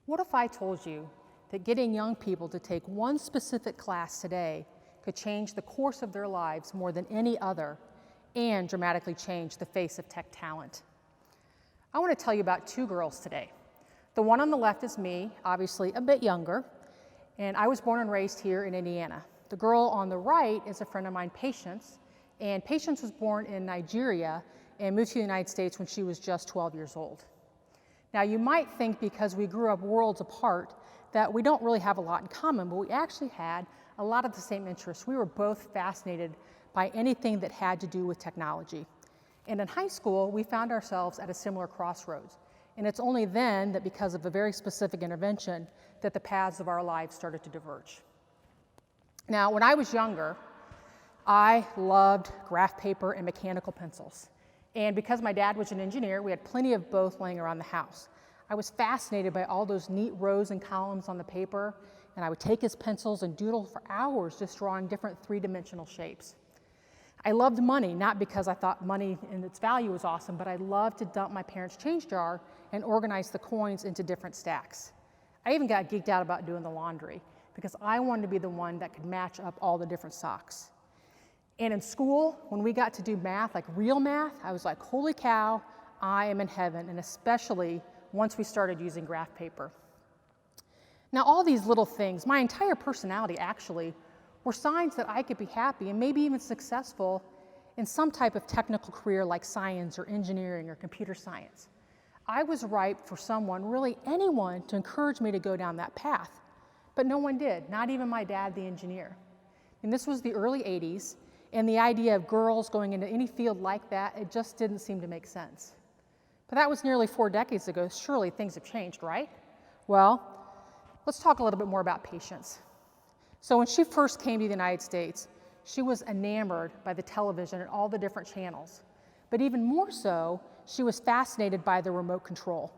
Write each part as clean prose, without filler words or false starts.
What if I told you that getting young people to take one specific class today could change the course of their lives more than any other and dramatically change the face of tech talent? I want to tell you about two girls today. The one on the left is me, obviously a bit younger, and I was born and raised here in Indiana. The girl on the right is a friend of mine, Patience, and Patience was born in Nigeria and moved to the United States when she was just 12 years old. Now, you might think because we grew up worlds apart that we don't really have a lot in common, but we actually had a lot of the same interests. We were both fascinated by anything that had to do with technology. And in high school, we found ourselves at a similar crossroads. And it's only then that because of a very specific intervention that the paths of our lives started to diverge. Now, when I was younger, I loved graph paper and mechanical pencils. And because my dad was an engineer, we had plenty of both laying around the house. I was fascinated by all those neat rows and columns on the paper, and I would take his pencils and doodle for hours just drawing different three-dimensional shapes. I loved money, not because I thought money and its value was awesome, but I loved to dump my parents' change jar and organize the coins into different stacks. I even got geeked out about doing the laundry because I wanted to be the one that could match up all the different socks. And in school, when we got to do math, like real math, I was like, holy cow, I am in heaven, and especially once we started using graph paper. Now, all these little things, my entire personality actually, were signs that I could be happy and maybe even successful in some type of technical career like science or engineering or computer science. I was ripe for someone, really anyone, to encourage me to go down that path. But no one did, not even my dad, the engineer. And this was the early 80s, and the idea of girls going into any field like that, it just didn't seem to make sense. But that was nearly 4 decades ago. Surely things have changed, right? Well, let's talk a little bit more about Patience. So when she first came to the United States, she was enamored by the television and all the different channels. But even more so, she was fascinated by the remote control.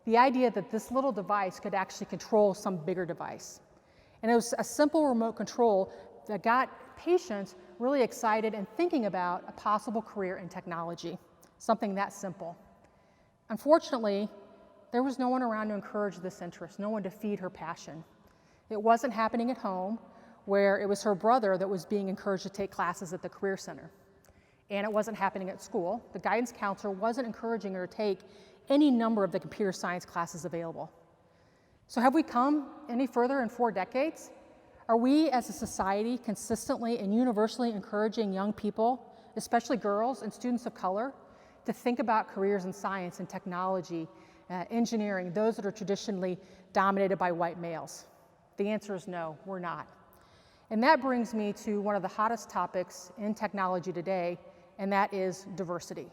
The idea that this little device could actually control some bigger device. And it was a simple remote control that got Patience really excited and thinking about a possible career in technology, something that simple. Unfortunately, there was no one around to encourage this interest, no one to feed her passion. It wasn't happening at home, where it was her brother that was being encouraged to take classes at the Career Center. And it wasn't happening at school. The guidance counselor wasn't encouraging her to take any number of the computer science classes available. So have we come any further in 4 decades? Are we as a society consistently and universally encouraging young people, especially girls and students of color, to think about careers in science and technology, engineering, those that are traditionally dominated by white males? The answer is no, we're not. And that brings me to one of the hottest topics in technology today, and that is diversity.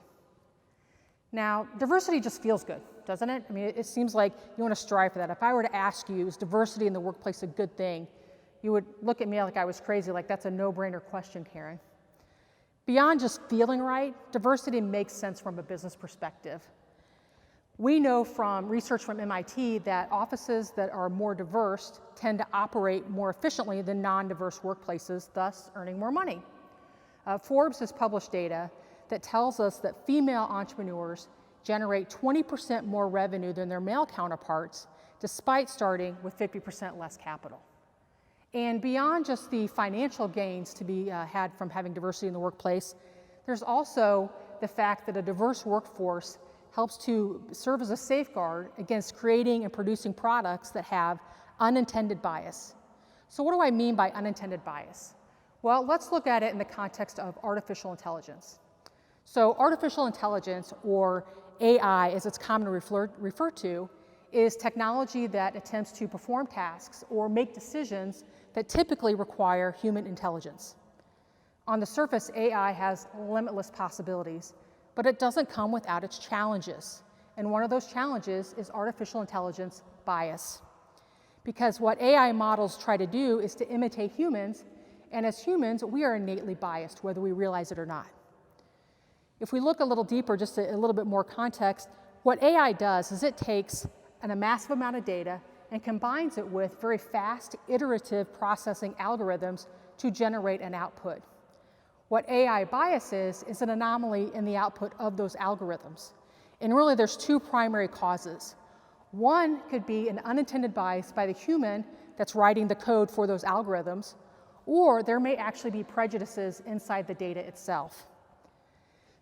Now, diversity just feels good, doesn't it? I mean, it seems like you want to strive for that. If I were to ask you, is diversity in the workplace a good thing? You would look at me like I was crazy, like that's a no-brainer question, Karen. Beyond just feeling right, diversity makes sense from a business perspective. We know from research from MIT that offices that are more diverse tend to operate more efficiently than non-diverse workplaces, thus earning more money. Forbes has published data that tells us that female entrepreneurs generate 20% more revenue than their male counterparts, despite starting with 50% less capital. And beyond just the financial gains to be had from having diversity in the workplace, there's also the fact that a diverse workforce helps to serve as a safeguard against creating and producing products that have unintended bias. So what do I mean by unintended bias? Well, let's look at it in the context of artificial intelligence. So artificial intelligence, or AI as it's commonly referred to, is technology that attempts to perform tasks or make decisions that typically require human intelligence. On the surface, AI has limitless possibilities, but it doesn't come without its challenges. And one of those challenges is artificial intelligence bias. Because what AI models try to do is to imitate humans, and as humans, we are innately biased, whether we realize it or not. If we look a little deeper, just a little bit more context, what AI does is it takes a massive amount of data and combines it with very fast, iterative processing algorithms to generate an output. What AI bias is an anomaly in the output of those algorithms. And really there's 2 primary causes. One could be an unintended bias by the human that's writing the code for those algorithms, or there may actually be prejudices inside the data itself.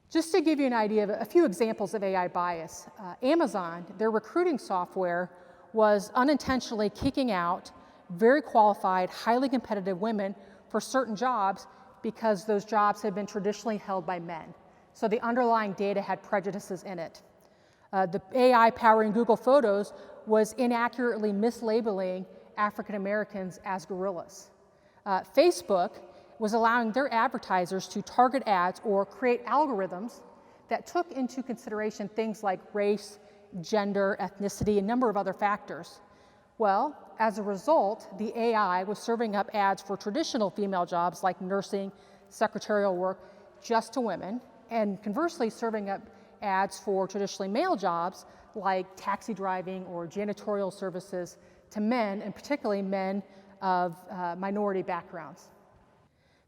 Just to give you an idea of a few examples of AI bias, Amazon, their recruiting software was unintentionally kicking out very qualified, highly competitive women for certain jobs because those jobs had been traditionally held by men. So the underlying data had prejudices in it. The AI powering Google Photos was inaccurately mislabeling African Americans as gorillas. Facebook was allowing their advertisers to target ads or create algorithms that took into consideration things like race, gender, ethnicity, a number of other factors. Well, as a result, the AI was serving up ads for traditional female jobs like nursing, secretarial work, just to women, and conversely serving up ads for traditionally male jobs like taxi driving or janitorial services to men, and particularly men of minority backgrounds.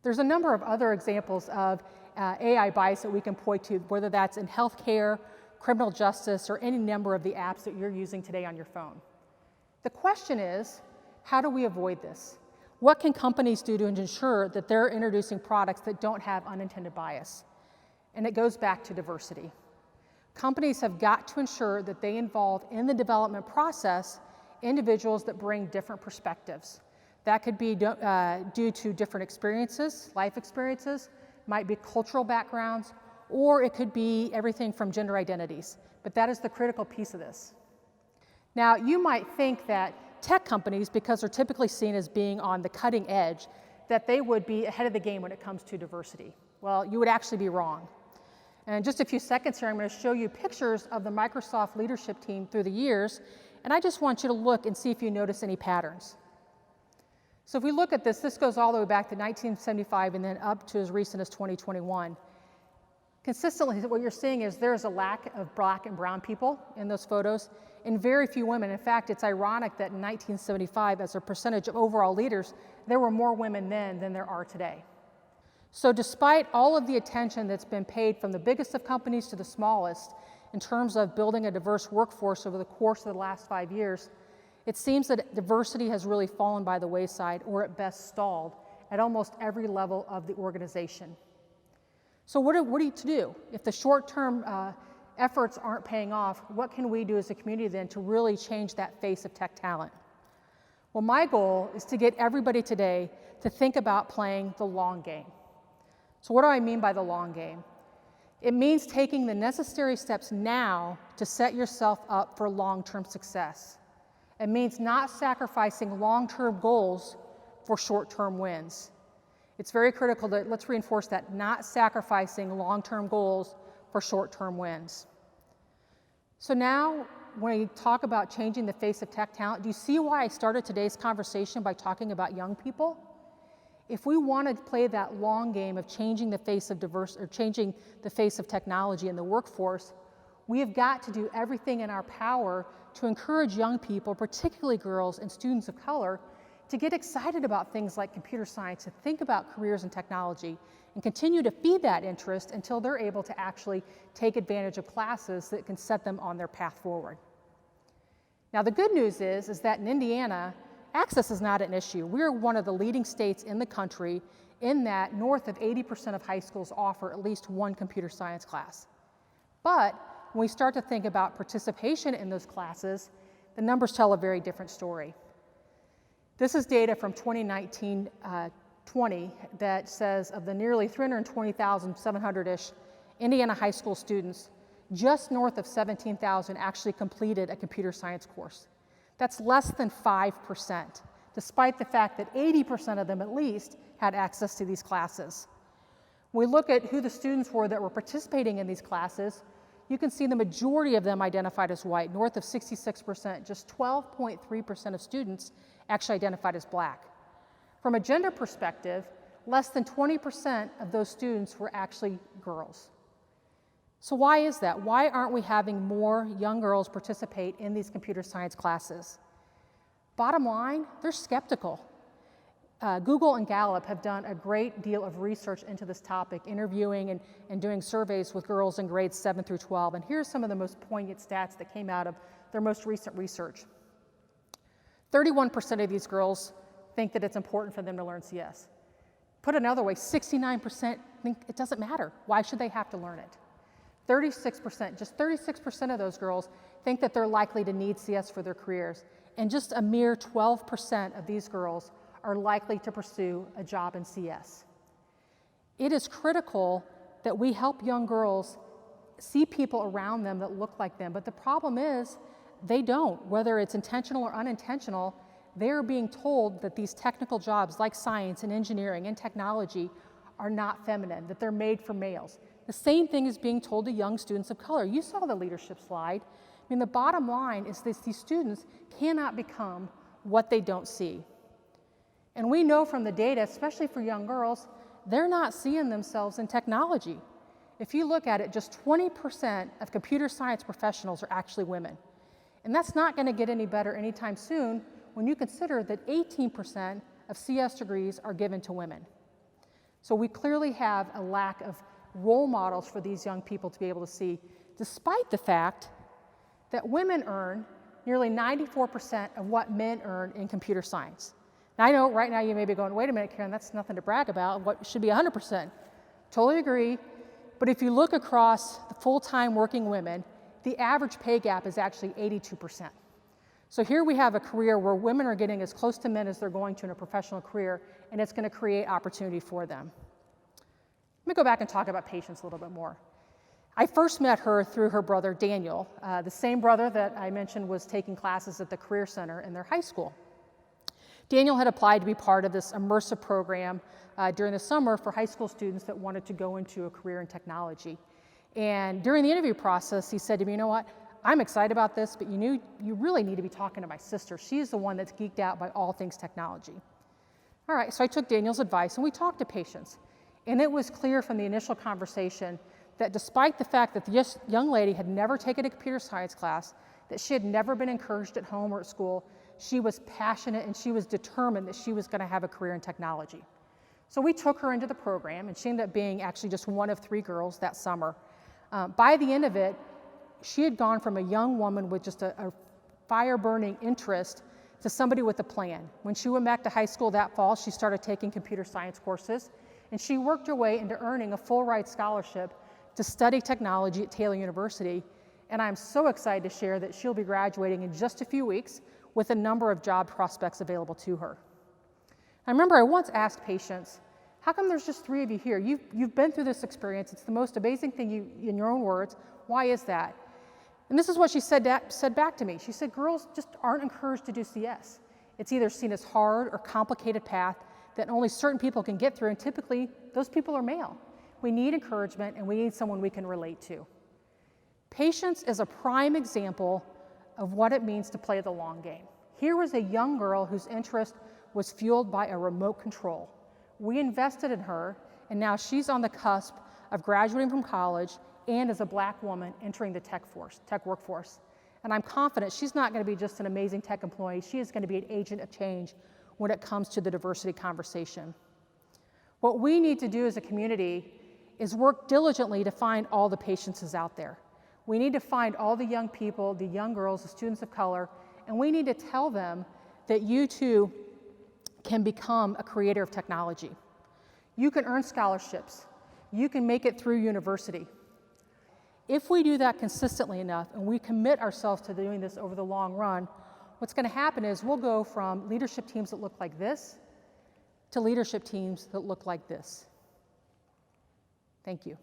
There's a number of other examples of AI bias that we can point to, whether that's in healthcare, criminal justice, or any number of the apps that you're using today on your phone. The question is, how do we avoid this? What can companies do to ensure that they're introducing products that don't have unintended bias? And it goes back to diversity. Companies have got to ensure that they involve in the development process individuals that bring different perspectives. That could be due to different experiences, life experiences, might be cultural backgrounds, or it could be everything from gender identities. But that is the critical piece of this. Now, you might think that tech companies, because they're typically seen as being on the cutting edge, that they would be ahead of the game when it comes to diversity. Well, you would actually be wrong. And in just a few seconds here, I'm going to show you pictures of the Microsoft leadership team through the years, and I just want you to look and see if you notice any patterns. So if we look at this, this goes all the way back to 1975 and then up to as recent as 2021. Consistently, what you're seeing is there's a lack of black and brown people in those photos and very few women. In fact, it's ironic that in 1975, as a percentage of overall leaders, there were more women then than there are today. So despite all of the attention that's been paid from the biggest of companies to the smallest in terms of building a diverse workforce over the course of the last 5 years, it seems that diversity has really fallen by the wayside, or at best stalled, at almost every level of the organization. So what are you to do? If the short-term efforts aren't paying off, what can we do as a community then to really change that face of tech talent? Well, my goal is to get everybody today to think about playing the long game. So what do I mean by the long game? It means taking the necessary steps now to set yourself up for long-term success. It means not sacrificing long-term goals for short-term wins. It's very critical that, let's reinforce that, not sacrificing long-term goals for short-term wins. So now, when we talk about changing the face of tech talent, do you see why I started today's conversation by talking about young people? If we want to play that long game of changing the face of changing the face of technology in the workforce, we have got to do everything in our power to encourage young people, particularly girls and students of color, to get excited about things like computer science, to think about careers in technology, and continue to feed that interest until they're able to actually take advantage of classes that can set them on their path forward. Now, the good news is that in Indiana, access is not an issue. We're one of the leading states in the country in that north of 80% of high schools offer at least one computer science class. But when we start to think about participation in those classes, the numbers tell a very different story. This is data from 2019-20 that says of the nearly 320,700-ish Indiana high school students, just north of 17,000 actually completed a computer science course. That's less than 5%, despite the fact that 80% of them at least had access to these classes. When we look at who the students were that were participating in these classes, you can see the majority of them identified as white, north of 66%. Just 12.3% of students actually identified as black. From a gender perspective, less than 20% of those students were actually girls. So why is that? Why aren't we having more young girls participate in these computer science classes? Bottom line, they're skeptical. Google and Gallup have done a great deal of research into this topic, interviewing and doing surveys with girls in grades 7 through 12. And here's some of the most poignant stats that came out of their most recent research. 31% of these girls think that it's important for them to learn CS. Put another way, 69% think it doesn't matter. Why should they have to learn it? 36%, just 36% of those girls think that they're likely to need CS for their careers, and just a mere 12% of these girls are likely to pursue a job in CS. It is critical that we help young girls see people around them that look like them, but the problem is they don't. Whether it's intentional or unintentional, they're being told that these technical jobs like science and engineering and technology are not feminine, that they're made for males. The same thing is being told to young students of color. You saw the leadership slide. I mean, the bottom line is that these students cannot become what they don't see. And we know from the data, especially for young girls, they're not seeing themselves in technology. If you look at it, just 20% of computer science professionals are actually women. And that's not going to get any better anytime soon when you consider that 18% of CS degrees are given to women. So we clearly have a lack of role models for these young people to be able to see, despite the fact that women earn nearly 94% of what men earn in computer science. Now, I know right now you may be going, wait a minute, Karen, that's nothing to brag about. What should be 100%? Totally agree. But if you look across the full-time working women, the average pay gap is actually 82%. So here we have a career where women are getting as close to men as they're going to in a professional career, and it's going to create opportunity for them. Let me go back and talk about Patience a little bit more. I first met her through her brother, Daniel, the same brother that I mentioned was taking classes at the Career Center in their high school. Daniel had applied to be part of this immersive program during the summer for high school students that wanted to go into a career in technology. And during the interview process, he said to me, you know what, I'm excited about this, but you really need to be talking to my sister. She's the one that's geeked out by all things technology. All right, so I took Daniel's advice and we talked to Patience. And it was clear from the initial conversation that despite the fact that this young lady had never taken a computer science class, that she had never been encouraged at home or at school, she was passionate and she was determined that she was going to have a career in technology. So we took her into the program, and she ended up being actually just one of 3 girls that summer. By the end of it, she had gone from a young woman with just a fire-burning interest to somebody with a plan. When she went back to high school that fall, she started taking computer science courses, and she worked her way into earning a full-ride scholarship to study technology at Taylor University. And I'm so excited to share that she'll be graduating in just a few weeks with a number of job prospects available to her. I remember I once asked Patience, how come there's just 3 of you here? You've been through this experience. It's the most amazing thing, in your own words. Why is that? And this is what she said back to me. She said, girls just aren't encouraged to do CS. It's either seen as hard or complicated path that only certain people can get through, and typically those people are male. We need encouragement, and we need someone we can relate to. Patience is a prime example of what it means to play the long game. Here was a young girl whose interest was fueled by a remote control. We invested in her, and now she's on the cusp of graduating from college and as a Black woman entering the tech workforce. And I'm confident she's not going to be just an amazing tech employee. She is going to be an agent of change when it comes to the diversity conversation. What we need to do as a community is work diligently to find all the Patiences out there. We need to find all the young people, the young girls, the students of color, and we need to tell them that you too can become a creator of technology. You can earn scholarships. You can make it through university. If we do that consistently enough and we commit ourselves to doing this over the long run, what's going to happen is we'll go from leadership teams that look like this to leadership teams that look like this. Thank you.